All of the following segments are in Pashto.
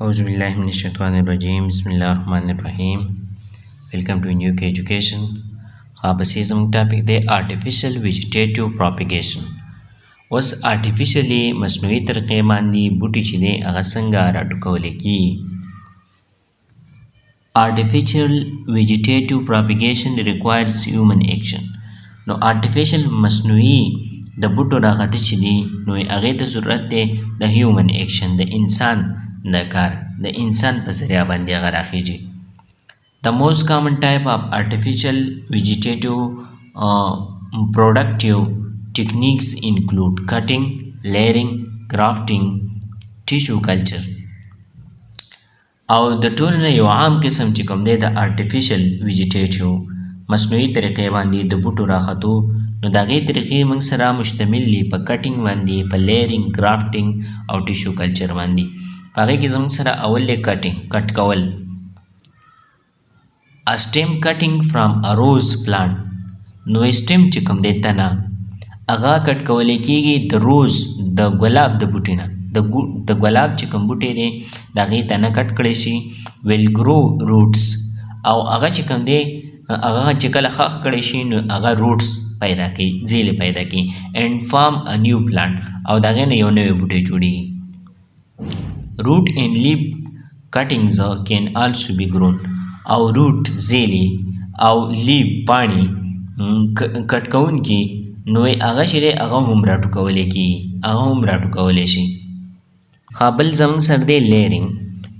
أعوذ بالله من الشيطان الرجيم بسم الله الرحمن الرحيم. Welcome to new education. خاصة topic the artificial vegetative propagation. وس artificially مصنوعي طریقې باندې بوټي چې دی هغه څنګه راټوکول کیږي. Artificial vegetative propagation requires human action. نو artificial مصنوعي د بوټو راغته چې دی نو هغه ته ضرورت دی د human action د انسان د کار د انسان په ذریعہ باندې هغه راخیږي. The most common type of artificial vegetative productive techniques include cutting, layering, grafting, tissue culture. او د ټولو نه یو عام قسم چې کوم دی د artificial vegetative مصنوعي طریقې باندې د بوټو راختو نو د هغې طریقې موږ سره مشتمل دي په کټینګ باندې، په لیرینګ، ګرافټینګ او ټیشو کلچر باندې. په هغې کې زموږ سره اول دی کټ کول. A stem cutting from a rose plant. نو stem چې کوم دی تنه هغه کټ کولی کېږي د روز د ګلاب د بوټي نه. د ګلاب چې کوم بوټی دی د هغې تنه کټ کړی شي will grow roots او هغه چې کوم دی هغه چې کله ښخ کړی شي نو هغه روټس پیدا کوي، زیلې پیدا کوي and form a new plant او د هغې نه یو نوی بوټی جوړېږي. root and leaf cuttings can also be grown او روټ زیلې او لیف پاڼې کټ کوونکي نو هغه چې دی هغه هم راټوکولی کېږي، هغه هم راټوکولی شي. بل زموږ سره دی لیرینګ.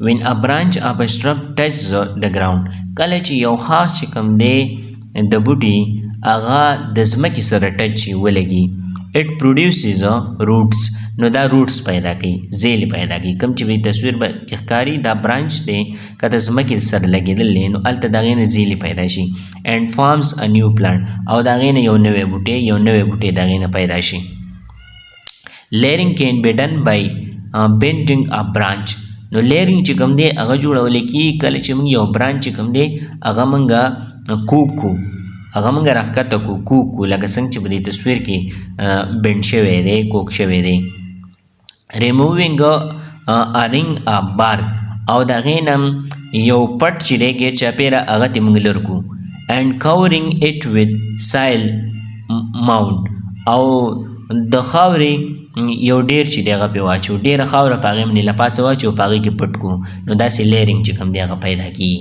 when a branch of a shrub touches the ground. کله چې یو خاص چې کوم دی د بوټي هغه د ځمکې سره ټچ شي ولګي it produces roots نو دا روټس پیدا کوي، زیلې پیدا کوي. کوم چې وی تصویر به ښکاري دا برانچ دی که د ځمکې سره لګېدل دی نو هلته د هغې نه زیلې پیدا شي and forms a new plant او د هغې نه یو نوی بوټی د هغې نه پیدا شي. layering can be done by bending a branch. نو لیرینګ چې کوم دی هغه جوړولی کېږي کله چې موږ یو برانچ چې کوم دی هغه موږ کوک کو، هغه موږ راښکته کو، کوک کو لکه څنګه چې په دې تصویر کې بینډ شوی دی، کوک شوی دی. removing a ring of bark او د هغې نه یو پټ چې دی ګیر چاپېره هغه ترې موږ لر کړو and covering it with soil mound او د خاورې یو ډیر چې دی هغه پرې واچو، ډېره خاوره په هغې باندې له پاسه واچو په هغې کې پټ کړو نو داسې لیرینګ چې کوم دی هغه پیدا کېږي.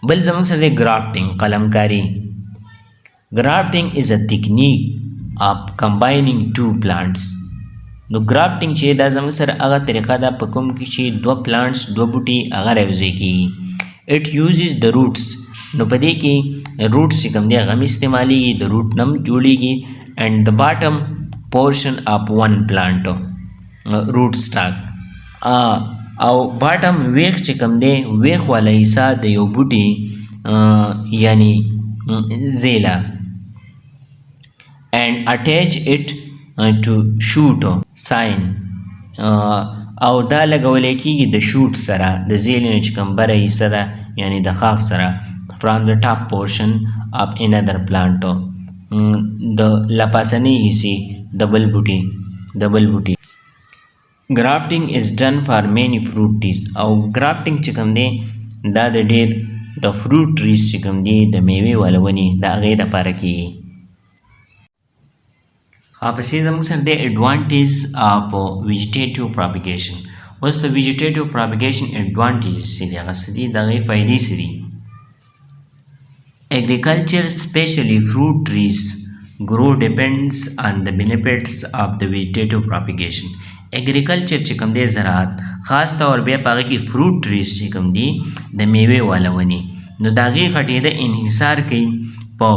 بل زموږ سره دی ګرافټینګ، قلمکاري. ګرافټینګ از a technique of combining two plants. نو ګرافټینګ چې دا زموږ سره هغه طریقه ده په کوم کې چې دوه پلانټس دوه بوټي هغه رایوځای کېږي. it uses the roots نو په دې کې روټس چې کوم دی هغه هم استعمالیږي، د روټ نه هم جوړېږي and the bottom portion of one plant root stock او باټم ویخ چې کوم دی ویخ والا حصہ د یو بوټي یعنی زیله and attach it to shoot sign او دا لګولی کېږي د شوټ سره د زیلې نه چې کوم بره حصه ده یعنی د خاښ سره from the top portion of another plant د لپاسنۍ حصې د بل بوټي. grafting is done for many fruit trees او grafting چې کوم دی دا د ډېر د fruit trees چې کوم دی د میوې والا ونې د هغې دپاره کېږي. پسې زموږ سره دی advantage of vegetative propagation. اوس د vegetative propagation advantages څه دي، هغه څه دي، د هغې فایدې څه دي. agriculture especially fruit trees grow depends on the benefits of the vegetative propagation. agriculture چې کوم دی زراعت خاص طور بیا په هغې کې fruit trees چې کوم دي د میوې والا ونې نو د هغې غټېده انحصار کوي په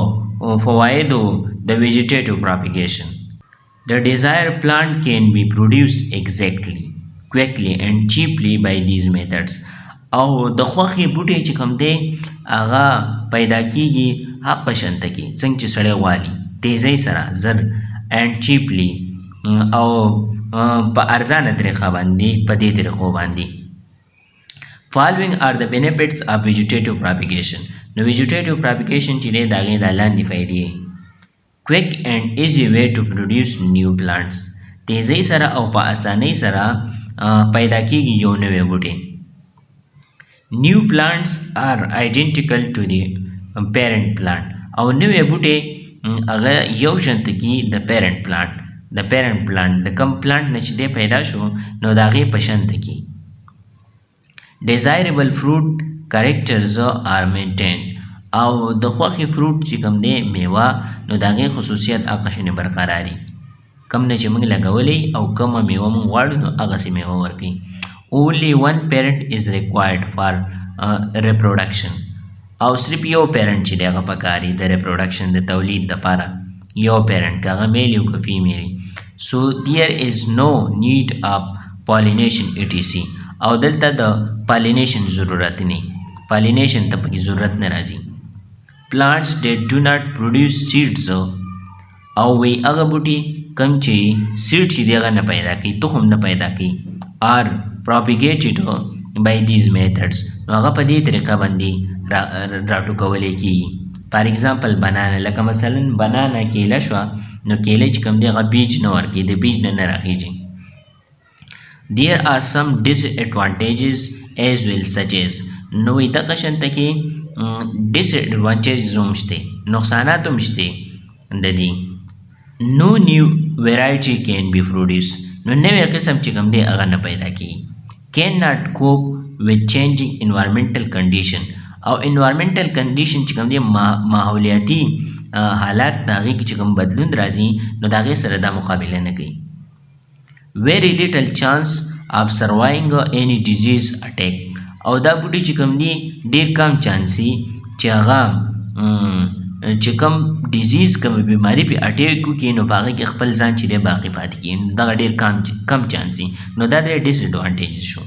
فوایدو د vegetative propagation. the desired plant can be produced exactly, quickly and cheaply by these methods. او د خوښې بوټی چې کوم دی هغه پیدا کېږي هغه شانته کې څنګه چې سړی غواړي تیزۍ سره زر and cheaply او په ارزانه طریقه باندې په دې طریقو باندې. following are the benefits of vegetative propagation. نو vegetative propagation چې دی د هغې دا لاندې فایدې: quick and easy way to produce new plants. تیزۍ سره او په اسانۍ سره پیدا کیږي یو نوی بوټی. New plants are identical to the parent plant او نوی بوټی هغه یو شانته کی د پیرنٹ پلانټ د کم پلانټ نه چې دی پیدا شو نو د هغې په شانته کی. desirable fruit characters are maintained او د خوښې فروټ چې کوم دی میوه نو د هغې خصوصیت هغه شانې برقراري کم نه چې موږ لګولی او کومه میوه موږ غواړو نو هغسې میوه ورکوي. only one parent is required for reproduction او صرف یو پیرنټ چې دی هغه پکاري د reproduction د تولید دپاره یو پیرنټ که هغه میل یو که فیمیل. so there is no need of pollination etc او دلته د pollination ضرورت نه pollination ته پکې ضرورت نه راځي. plants that do not produce seeds او وی هغه بوټي کم چې سیډ چې دی هغه نه پیدا کوي تخم نه پیدا کوي are propagated by these methods نو هغه په دې طریقه باندې راټوکولی کېږي. فار ایگزامپل بنانا لکه مثلا بنانا کیله شوه نو کیله چې کوم دی هغه بیج نه ورکوي د بیج نه نه راخیږي. there are some disadvantages as well such as نو وی دغه شانته کې disadvantages هم شته نقصانات هم شته د دې. no new variety can be produced نو نوی قسم چې کوم دی هغه نه پیدا کېږي. cannot cope with changing environmental condition او environmental condition چې کوم دی ماحولیاتي حالات د هغې کې چې کوم بدلون راځي نو د هغې سره دا مقابله نه کوي. very little chance of surviving any disease attack او دا بوټي چې کوم دی ډېر کم چانسي چې هغه چې کوم ډیزیز کوم بیماری پې اټیک وکړي نو په هغه کې خپل ځان چې دی باقي پاتې کړي نو دغه ډېر کم چانسي نو دا درې ډس اډوانټیجز شو.